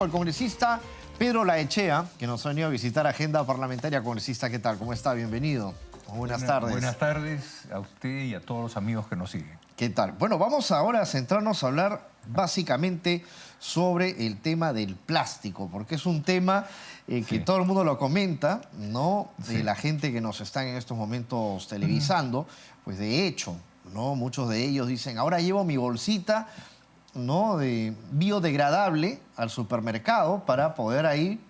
El congresista Pedro Laechea, que nos ha venido a visitar Agenda Parlamentaria. Congresista, ¿qué tal? ¿Cómo está? Bienvenido. Buenas tardes. Buenas tardes a usted y a todos los amigos que nos siguen. ¿Qué tal? Bueno, vamos ahora a centrarnos a hablar básicamente sobre el tema del plástico, porque es un tema que todo el mundo lo comenta, ¿no? Sí. La gente que nos está en estos momentos televisando, pues de hecho, ¿no? Muchos de ellos dicen, ahora llevo mi bolsita, ¿no? de biodegradable al supermercado para poder ahí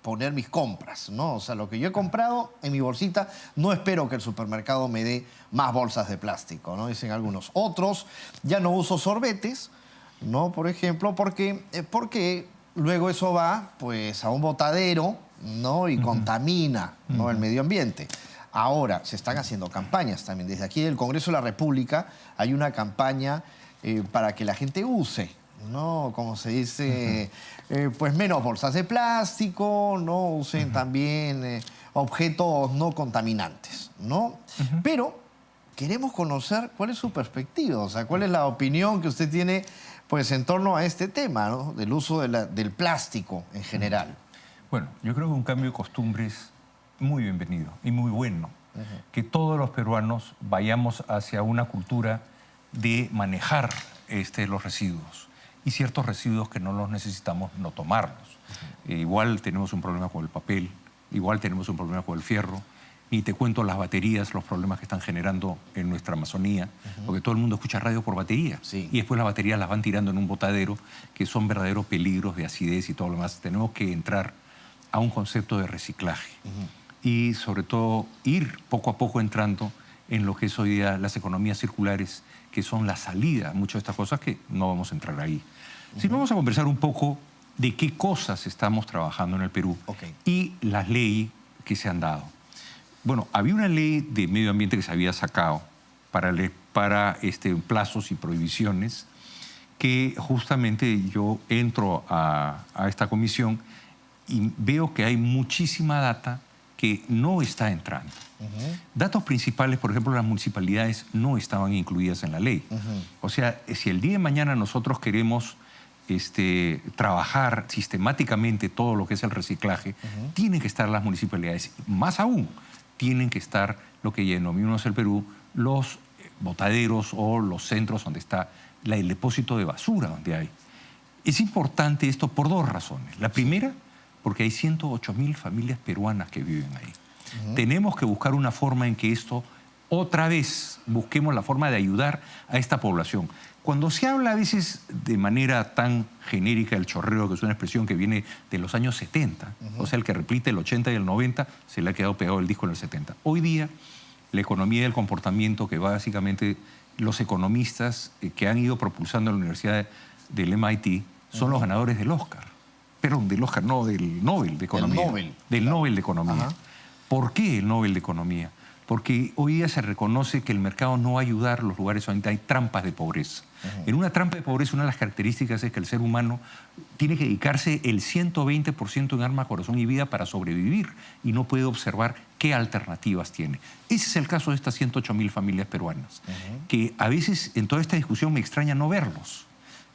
poner mis compras, ¿no? O sea, lo que yo he comprado en mi bolsita, no espero que el supermercado me dé más bolsas de plástico, ¿no? Dicen algunos. Otros, ya no uso sorbetes, ¿no? Por ejemplo, porque luego eso va, pues, a un botadero, ¿no? Y contamina, ¿no? El medio ambiente. Ahora, se están haciendo campañas también. Desde aquí del Congreso de la República hay una campaña para que la gente use, ¿no? Como se dice, pues menos bolsas de plástico, ¿no? Usen también objetos no contaminantes, ¿no? Pero queremos conocer cuál es su perspectiva, o sea, cuál es la opinión que usted tiene, pues, en torno a este tema, ¿no? Del uso del plástico en general. Bueno, yo creo que un cambio de costumbres muy bienvenido y muy bueno. Que todos los peruanos vayamos hacia una cultura de manejar los residuos y ciertos residuos que no los necesitamos no tomarlos. Igual tenemos un problema con el papel, igual tenemos un problema con el fierro, y te cuento las baterías, los problemas que están generando en nuestra Amazonía, porque todo el mundo escucha radio por batería, Sí. y después las baterías las van tirando en un botadero, que son verdaderos peligros de acidez y todo lo demás. Tenemos que entrar a un concepto de reciclaje y sobre todo ir poco a poco entrando en lo que es hoy día las economías circulares, que son la salida a muchas de estas cosas que no vamos a entrar ahí. Si vamos a conversar un poco de qué cosas estamos trabajando en el Perú y las leyes que se han dado. Bueno, había una ley de medio ambiente que se había sacado para plazos y prohibiciones, que justamente yo entro a esta comisión y veo que hay muchísima data que no está entrando. Datos principales, por ejemplo, las municipalidades no estaban incluidas en la ley. O sea, si el día de mañana nosotros queremos trabajar sistemáticamente todo lo que es el reciclaje, tienen que estar las municipalidades. Más aún, tienen que estar lo que denominamos en el Perú los botaderos o los centros donde está el depósito de basura, donde hay. Es importante esto por dos razones. La primera, porque hay 108.000 familias peruanas que viven ahí. Tenemos que buscar una forma en que esto, otra vez, busquemos la forma de ayudar a esta población. Cuando se habla a veces de manera tan genérica del chorreo, que es una expresión que viene de los años 70, o sea, el que repite el 80 y el 90, se le ha quedado pegado el disco en el 70. Hoy día, la economía del comportamiento, que básicamente los economistas que han ido propulsando en la Universidad del MIT, son los ganadores del Oscar. Perdón, del Oscar, no, del Nobel de Economía. Del Nobel de Economía. ¿Por qué el Nobel de Economía? Porque hoy día se reconoce que el mercado no va a ayudar a los lugares donde hay trampas de pobreza. En una trampa de pobreza, una de las características es que el ser humano tiene que dedicarse el 120% en alma, corazón y vida para sobrevivir, y no puede observar qué alternativas tiene. Ese es el caso de estas 108.000 familias peruanas, que a veces en toda esta discusión me extraña no verlos,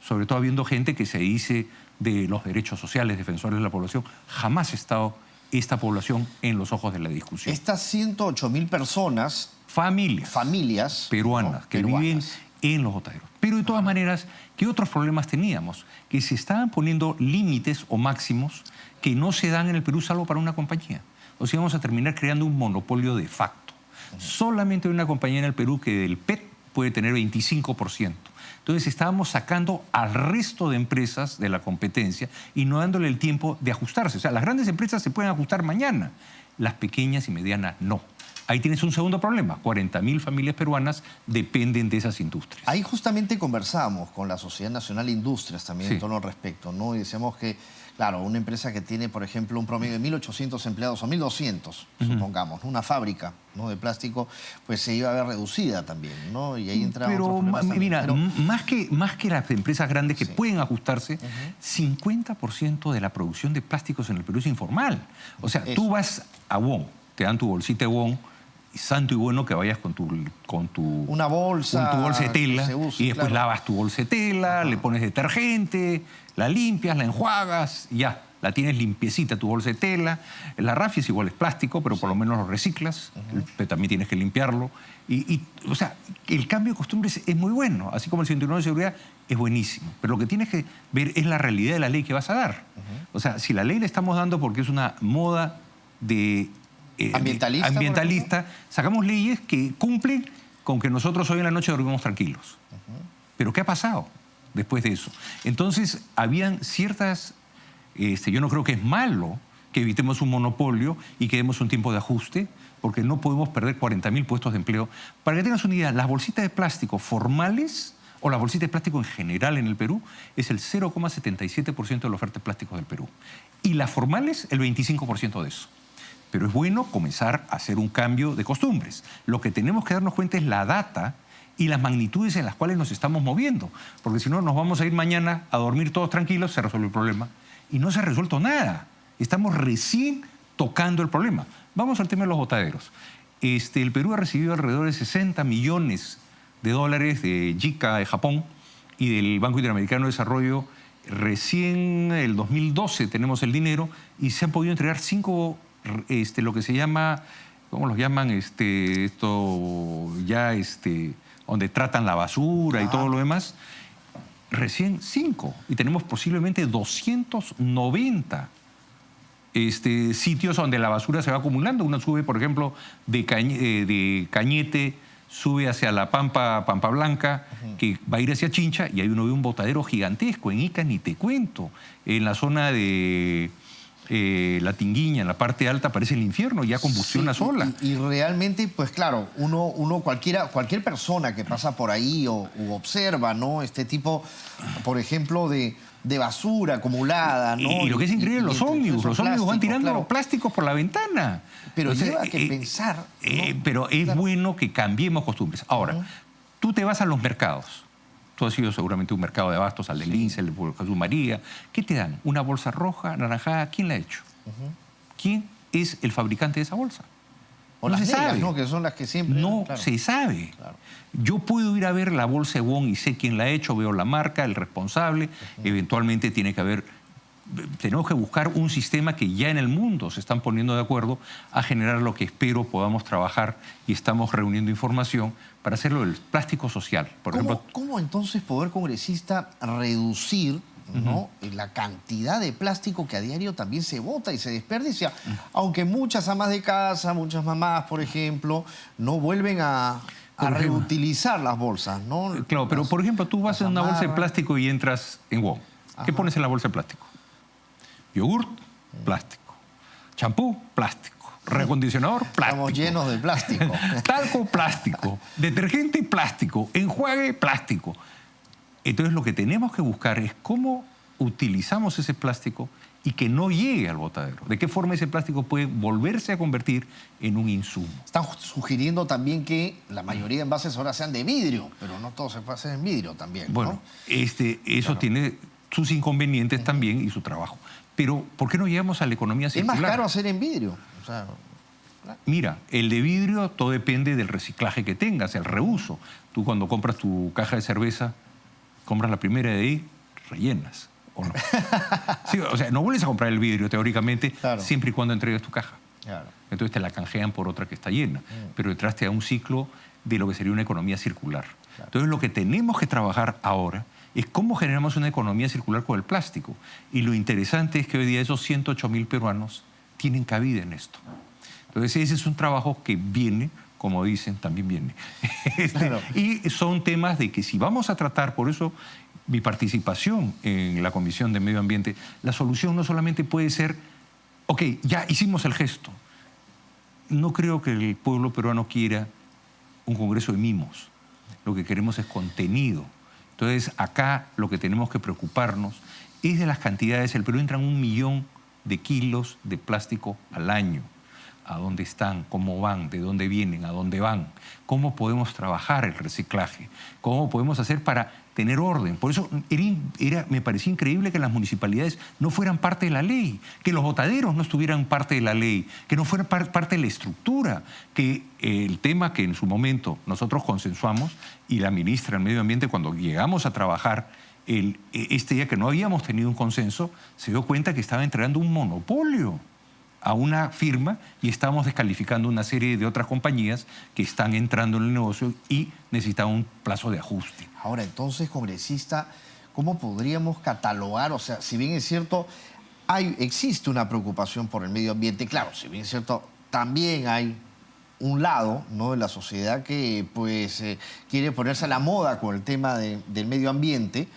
sobre todo habiendo gente que se dice de los derechos sociales, defensores de la población. Jamás ha estado esta población en los ojos de la discusión. Estas 108.000 personas, familias peruanas, ¿no? que viven en los botaderos. Pero de todas maneras, ¿qué otros problemas teníamos? Que se estaban poniendo límites o máximos que no se dan en el Perú salvo para una compañía. O sea, vamos a terminar creando un monopolio de facto. Solamente hay una compañía en el Perú que del PET puede tener 25%. Entonces estábamos sacando al resto de empresas de la competencia y no dándole el tiempo de ajustarse. O sea, las grandes empresas se pueden ajustar mañana, las pequeñas y medianas no. Ahí tienes un segundo problema. 40.000 familias peruanas dependen de esas industrias. Ahí justamente conversamos con la Sociedad Nacional de Industrias también en torno al respecto, ¿no? Y decíamos que, claro, una empresa que tiene, por ejemplo, un promedio de 1.800 empleados o 1.200, supongamos, una fábrica, ¿no? de plástico, pues se iba a ver reducida también, ¿no? Y ahí entraban otros problemas también. Mira, más que las empresas grandes que pueden ajustarse, 50% de la producción de plásticos en el Perú es informal. O sea, tú vas a Wong, te dan tu bolsita de Wong, santo y bueno que vayas con tu una bolsa, con tu bolsa de tela use, y después claro. lavas tu bolsa de tela, le pones detergente, la limpias, la enjuagas y ya. La tienes limpiecita tu bolsa de tela. La rafia es igual, es plástico, pero por lo menos lo reciclas, pero también tienes que limpiarlo. O sea, el cambio de costumbres es muy bueno, así como el cinturón de seguridad es buenísimo. Pero lo que tienes que ver es la realidad de la ley que vas a dar. O sea, si la ley le estamos dando porque es una moda de ambientalista, sacamos leyes que cumplen con que nosotros hoy en la noche dormimos tranquilos. Pero ¿qué ha pasado después de eso? Entonces, habían ciertas... yo no creo que es malo que evitemos un monopolio y que demos un tiempo de ajuste, porque no podemos perder 40.000 puestos de empleo. Para que tengas una idea, las bolsitas de plástico formales o las bolsitas de plástico en general en el Perú es el 0,77% de la oferta de plásticos del Perú. Y las formales, el 25% de eso. Pero es bueno comenzar a hacer un cambio de costumbres. Lo que tenemos que darnos cuenta es la data y las magnitudes en las cuales nos estamos moviendo. Porque si no, nos vamos a ir mañana a dormir todos tranquilos, se resuelve el problema. Y no se ha resuelto nada. Estamos recién tocando el problema. Vamos al tema de los botaderos. El Perú ha recibido alrededor de 60 millones de dólares de JICA de Japón y del Banco Interamericano de Desarrollo. Recién el 2012 tenemos el dinero y se han podido entregar 5, lo que se llama, ¿cómo los llaman? Donde tratan la basura y todo lo demás. Recién 5 y tenemos posiblemente 290 sitios donde la basura se va acumulando. Una sube, por ejemplo, de Cañete, sube hacia la Pampa Blanca, que va a ir hacia Chincha, y ahí uno ve un botadero gigantesco. En Ica ni te cuento. En la zona de La Tinguiña, en la parte alta, parece el infierno, ya combustiona sola. Y realmente, pues claro, cualquier persona que pasa por ahí u observa, ¿no? Este tipo, por ejemplo, de basura acumulada, ¿no? Y lo que es increíble, los ómnibus van tirando plásticos por la ventana. Pero lleva que pensar, ¿no? Pero es bueno que cambiemos costumbres. Ahora, tú te vas a los mercados. Tú has ido seguramente a un mercado de abastos, al de Lince, al de Jesús María. ¿Qué te dan? ¿Una bolsa roja, anaranjada? ¿Quién la ha hecho? ¿Quién es el fabricante de esa bolsa? O no las se negras, sabe. ¿no? Que son las que siempre... No claro. se sabe. Claro. Yo puedo ir a ver la bolsa Ebon y sé quién la ha hecho, veo la marca, el responsable. Eventualmente tiene que haber... Tenemos que buscar un sistema que ya en el mundo se están poniendo de acuerdo a generar lo que espero podamos trabajar, y estamos reuniendo información para hacerlo del plástico social. Por ejemplo, ¿Cómo entonces poder, congresista, reducir, ¿no? la cantidad de plástico que a diario también se bota y se desperdicia? Aunque muchas amas de casa, muchas mamás, por ejemplo, no vuelven a reutilizar las bolsas, ¿no? Claro, pero por ejemplo, tú vas en una bolsa de plástico y entras en WOM. ¿Qué pones en la bolsa de plástico? Yogurt, plástico. Champú, plástico. Recondicionador, plástico. Estamos llenos de plástico. Talco, plástico. Detergente, plástico. Enjuague, plástico. Entonces lo que tenemos que buscar es cómo utilizamos ese plástico y que no llegue al botadero. ¿De qué forma ese plástico puede volverse a convertir en un insumo? Están sugiriendo también que la mayoría de envases ahora sean de vidrio, pero no todos se pueden hacer en vidrio también, Bueno, ¿no? eso tiene sus inconvenientes también y su trabajo. Pero, ¿por qué no llegamos a la economía circular? Es más caro hacer en vidrio. O sea, mira, el de vidrio todo depende del reciclaje que tengas, el reuso. Tú cuando compras tu caja de cerveza, compras la primera de ahí, rellenas, ¿o no? Sí, o sea, no vuelves a comprar el vidrio teóricamente, claro, siempre y cuando entregues tu caja. Claro. Entonces te la canjean por otra que está llena. Pero entraste a un ciclo de lo que sería una economía circular. Claro. Entonces lo que tenemos que trabajar ahora es cómo generamos una economía circular con el plástico. Y lo interesante es que hoy día esos 108.000 peruanos tienen cabida en esto. Entonces ese es un trabajo que viene, como dicen, también viene. Claro. Y son temas de que si vamos a tratar, por eso mi participación en la Comisión de Medio Ambiente, la solución no solamente puede ser, ok, ya hicimos el gesto. No creo que el pueblo peruano quiera un congreso de mimos. Lo que queremos es contenido. Entonces, acá lo que tenemos que preocuparnos es de las cantidades. El Perú entra en 1 millón de kilos de plástico al año. a dónde están, cómo van, de dónde vienen, a dónde van, cómo podemos trabajar el reciclaje, cómo podemos hacer para tener orden. Por eso me parecía increíble que las municipalidades no fueran parte de la ley, que los botaderos no estuvieran parte de la ley, que no fueran parte de la estructura, que el tema que en su momento nosotros consensuamos y la ministra del Medio Ambiente, cuando llegamos a trabajar este día que no habíamos tenido un consenso, se dio cuenta que estaba entregando un monopolio a una firma y estábamos descalificando una serie de otras compañías que están entrando en el negocio y necesitaban un plazo de ajuste. Ahora, entonces, congresista, ¿cómo podríamos catalogar? O sea, si bien es cierto, existe una preocupación por el medio ambiente, claro, si bien es cierto, también hay un lado, ¿no?, de la sociedad que pues quiere ponerse a la moda con el tema del medio ambiente,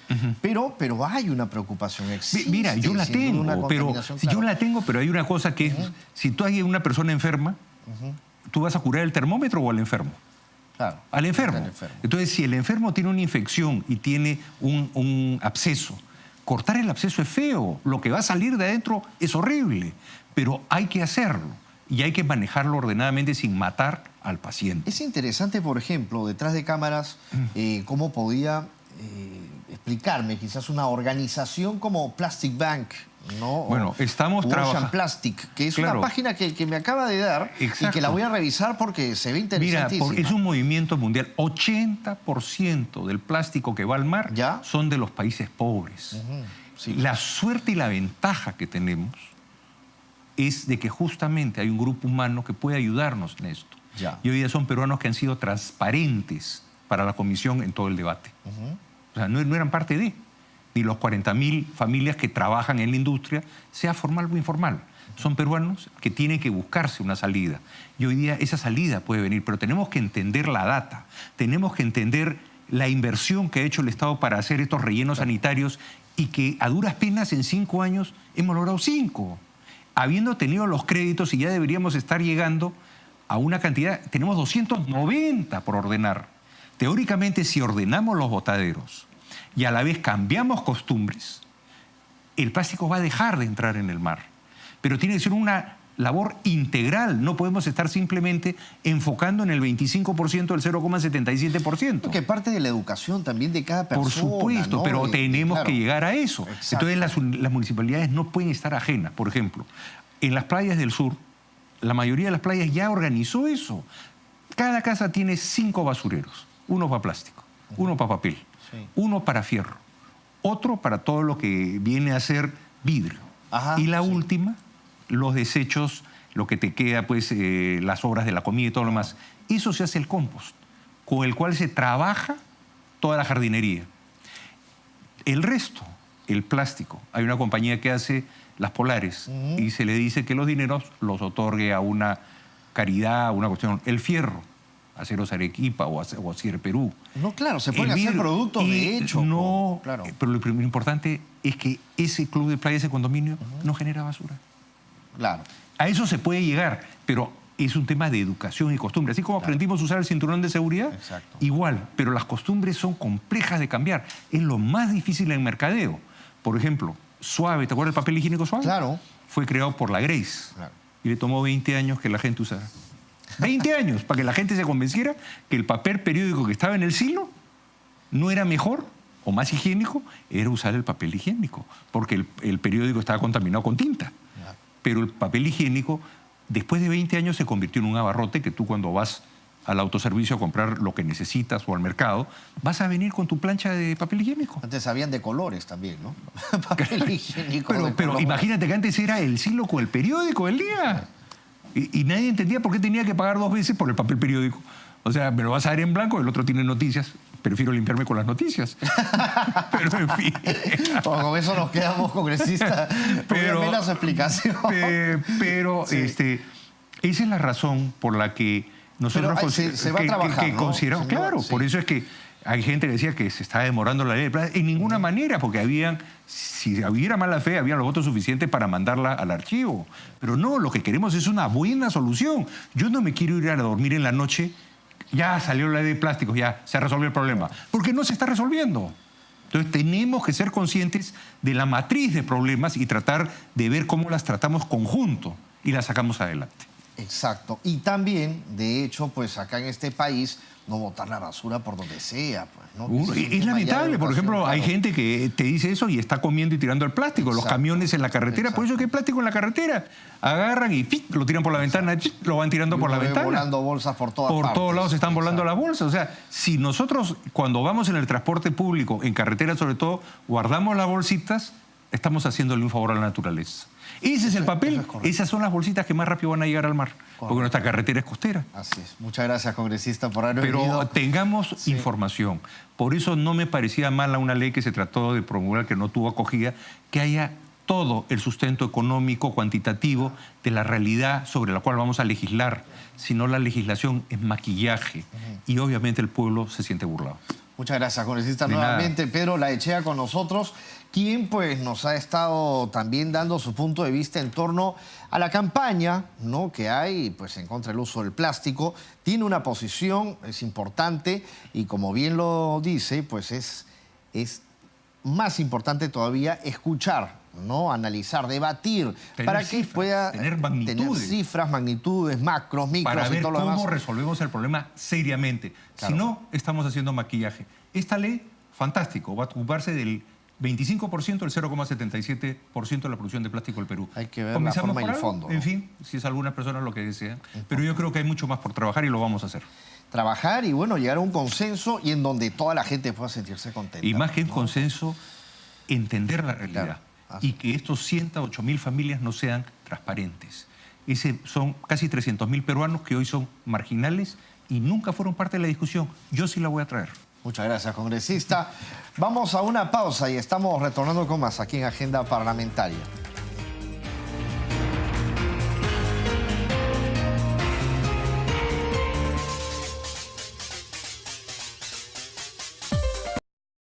pero hay una preocupación, existe. Mira, yo la tengo, pero hay una cosa que es, si tú hay una persona enferma, ¿tú vas a curar el termómetro o al enfermo? Claro, al enfermo. Entonces, si el enfermo tiene una infección y tiene un absceso, cortar el absceso es feo, lo que va a salir de adentro es horrible, pero hay que hacerlo y hay que manejarlo ordenadamente sin matar al paciente. Es interesante, por ejemplo, detrás de cámaras, cómo podía explicarme quizás una organización como Plastic Bank, ¿no? Bueno, estamos trabajando. Plastic, que es claro, una página que me acaba de dar. Exacto. Y que la voy a revisar porque se ve interesantísima. Mira, es un movimiento mundial. 80% del plástico que va al mar son de los países pobres. Sí. La suerte y la ventaja que tenemos es de que justamente hay un grupo humano que puede ayudarnos en esto. Y hoy día son peruanos que han sido transparentes para la comisión en todo el debate. O sea, no eran parte de, ni los 40.000 familias que trabajan en la industria, sea formal o informal. Son peruanos que tienen que buscarse una salida. Y hoy día esa salida puede venir, pero tenemos que entender la data, tenemos que entender la inversión que ha hecho el Estado para hacer estos rellenos sanitarios y que a duras penas en 5 años hemos logrado 5. Habiendo tenido los créditos y ya deberíamos estar llegando a una cantidad, tenemos 290 por ordenar. Teóricamente, si ordenamos los botaderos y a la vez cambiamos costumbres, el plástico va a dejar de entrar en el mar. Pero tiene que ser una labor integral. No podemos estar simplemente enfocando en el 25% del 0,77%. Porque parte de la educación también de cada persona. Por supuesto, ¿no? Pero tenemos que llegar a eso. Exacto. Entonces las municipalidades no pueden estar ajenas. Por ejemplo, en las playas del sur, la mayoría de las playas ya organizó eso. Cada casa tiene 5 basureros. Uno para plástico, uno para papel, uno para fierro, otro para todo lo que viene a ser vidrio. Y la última, los desechos, lo que te queda, pues, las sobras de la comida y todo lo demás. Eso se hace el compost, con el cual se trabaja toda la jardinería. El resto, el plástico, hay una compañía que hace las polares y se le dice que los dineros los otorgue a una caridad, a una cuestión. El fierro, Aceros Arequipa o Acier Perú. No, claro, se pueden hacer productos de hecho. No, claro. Pero lo importante es que ese club de playa, ese condominio, no genera basura. Claro. A eso se puede llegar, pero es un tema de educación y costumbre. Así como aprendimos a usar el cinturón de seguridad, igual. Pero las costumbres son complejas de cambiar. Es lo más difícil en mercadeo. Por ejemplo, Suave, ¿te acuerdas del papel higiénico Suave? Claro. Fue creado por la Grace. Claro. Y le tomó 20 años que la gente usara. 20 años para que la gente se convenciera que el papel periódico que estaba en el silo no era mejor o más higiénico, era usar el papel higiénico, porque el periódico estaba contaminado con tinta. Pero el papel higiénico, después de 20 años, se convirtió en un abarrote que tú cuando vas al autoservicio a comprar lo que necesitas o al mercado, vas a venir con tu plancha de papel higiénico. Antes habían de colores también, ¿no? Papel higiénico. Pero imagínate que antes era el silo con el periódico del día. Y nadie entendía por qué tenía que pagar 2 veces por el papel periódico. O sea, me lo vas a dar en blanco, el otro tiene noticias. Prefiero limpiarme con las noticias. Pero en fin. Bueno, con eso nos quedamos, congresista. Pero menos explicación. Pero sí. Esa es la razón por la que nosotros se va a trabajar, ¿no? consideramos. Claro, por eso es que hay gente que decía que se está demorando la ley de plata. En ninguna manera, porque si hubiera mala fe, había los votos suficientes para mandarla al archivo. Pero no, lo que queremos es una buena solución. Yo no me quiero ir a dormir en la noche, ya salió la ley de plásticos, ya se resolvió el problema. Porque no se está resolviendo. Entonces tenemos que ser conscientes de la matriz de problemas y tratar de ver cómo las tratamos conjunto y las sacamos adelante. Exacto. Y también, de hecho, pues acá en este país, no botar la basura por donde sea. Pues, ¿no? Es lamentable, por ejemplo, hay gente que te dice eso y está comiendo y tirando el plástico. Exacto. Los camiones en la carretera, por eso que hay plástico en la carretera. Agarran y lo tiran por la ventana, lo van tirando por la ventana. Volando bolsas por todas partes. Por todos lados están volando las bolsas. O sea, si nosotros cuando vamos en el transporte público, en carretera sobre todo, guardamos las bolsitas, estamos haciéndole un favor a la naturaleza. Ese es el papel, esas son las bolsitas que más rápido van a llegar al mar, porque nuestra carretera es costera. Así es. Muchas gracias, congresista, por haber venido. Pero tengamos información. Por eso no me parecía mala una ley que se trató de promulgar, que no tuvo acogida, que haya todo el sustento económico, cuantitativo, de la realidad sobre la cual vamos a legislar. Si no, la legislación es maquillaje y obviamente el pueblo se siente burlado. Muchas gracias, congresista, nuevamente. Pedro Laechea con nosotros, quien pues nos ha estado también dando su punto de vista en torno a la campaña, ¿no?, que hay pues en contra del uso del plástico. Tiene una posición, es importante, y como bien lo dice, pues es más importante todavía escuchar, ¿no?, analizar, debatir, para que pueda tener cifras, magnitudes, macros, micros, para ver y todo lo demás. cómo resolvemos el problema seriamente. Claro. Si no, estamos haciendo maquillaje. Esta ley, fantástico, va a ocuparse del 25%, el 0,77% de la producción de plástico del Perú. Hay que ver la forma y el fondo, ¿no? En fin, si es algunas personas lo que desean. Pero yo creo que hay mucho más por trabajar y lo vamos a hacer. Trabajar y, bueno, llegar a un consenso y en donde toda la gente pueda sentirse contenta. Y más que un consenso, entender la realidad. Claro. Y que estos 108.000 familias no sean transparentes. Son casi 300.000 peruanos que hoy son marginales y nunca fueron parte de la discusión. Yo sí la voy a traer. Muchas gracias, congresista. Vamos a una pausa y estamos retornando con más aquí en Agenda Parlamentaria.